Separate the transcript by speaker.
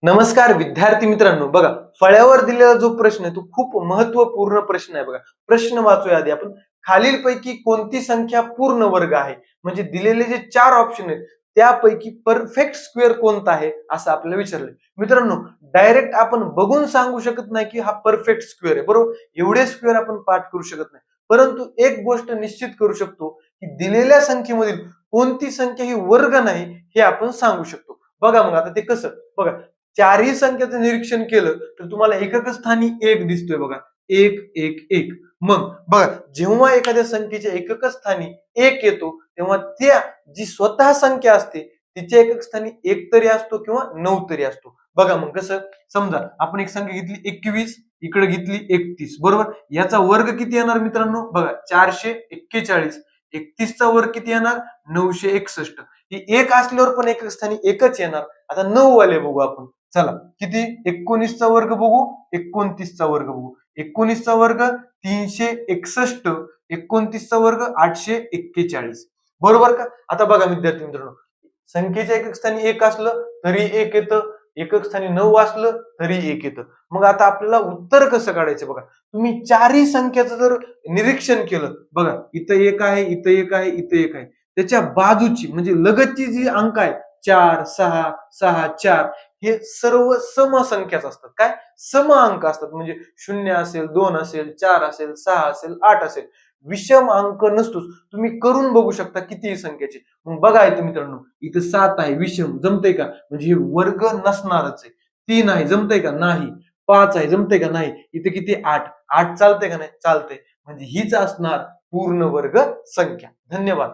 Speaker 1: नमस्कार विद्यार्थी मित्रांनो, बघा फळ्यावर दिलेला जो प्रश्न आहे तो खूप महत्वपूर्ण प्रश्न आहे. बघा प्रश्न वाचूया आधी आपण. खालीलपैकी कोणती संख्या पूर्ण वर्ग आहे? म्हणजे दिलेले जे चार ऑप्शन आहेत त्यापैकी परफेक्ट स्क्वेअर कोणता आहे असं आपल्याला विचारलंय. मित्रांनो, डायरेक्ट आपण बघून सांगू शकत नाही की हा परफेक्ट स्क्वेअर आहे, बरोबर. एवढे स्क्वेअर आपण पाठ करू शकत नाही, परंतु एक गोष्ट निश्चित करू शकतो की दिलेल्या संख्येमधील कोणती संख्या ही वर्ग नाही हे आपण सांगू शकतो. बघा मग आता ते कसं. बघा, चारही संख्येचं निरीक्षण केलं तर तुम्हाला एकक स्थानी एक दिसतोय. बघा, एक एक एक. मग बघा, जेव्हा एखाद्या संख्येच्या एकक स्थानी एक येतो तेव्हा त्या जी स्वतः संख्या असते तिच्या एकक स्थानी एक तरी असतो किंवा 9 तरी असतो. बघा मग कसं. समजा आपण एक संख्या घेतली 21, इकडे घेतली 31, बरोबर. याचा वर्ग किती येणार मित्रांनो? बघा, 441. 31 चा वर्ग किती येणार? 961. ही एक असल्यावर पण एकक स्थानी एकच येणार. आता 9 वाले बघू आपण. चला, किती? 19 चा वर्ग बघू, 29 चा वर्ग बघू. 19 चा वर्ग 361, 29 चा वर्ग 841, बरोबर का? आता बघा विद्यार्थी मित्रांनो, संख्येच्या एकक स्थानी एक असलं तरी एक येतं, एकक स्थानी 9 असलं तरी एक येतं. मग आता आपल्याला उत्तर कसं काढायचं? बघा, तुम्ही चारही संख्याचं जर निरीक्षण केलं, बघा इथं एक आहे, इथं एक आहे, इथं एक आहे, त्याच्या बाजूची म्हणजे लगतची जी अंक आहे 4, 6, 6, 4, हे सर्व समसंख्याच असतात. काय? सम अंक असतात. म्हणजे 0 असेल, 2 असेल, 4 असेल, 6 असेल, 8 असेल. विषम अंक नसतोच. तुम्ही करून बघू शकता कितीही संख्येचे. मग बघा इथं मित्रांनो, इथं 7 आहे, विषम जमतंय का? म्हणजे हे वर्ग नसणारच आहे. 3 आहे, जमतंय का? नाही. 5 आहे, जमतंय का? नाही. इथे किती? 8. 8 चालतंय का? नाही चालतंय. म्हणजे हीच असणार पूर्ण वर्ग संख्या. धन्यवाद.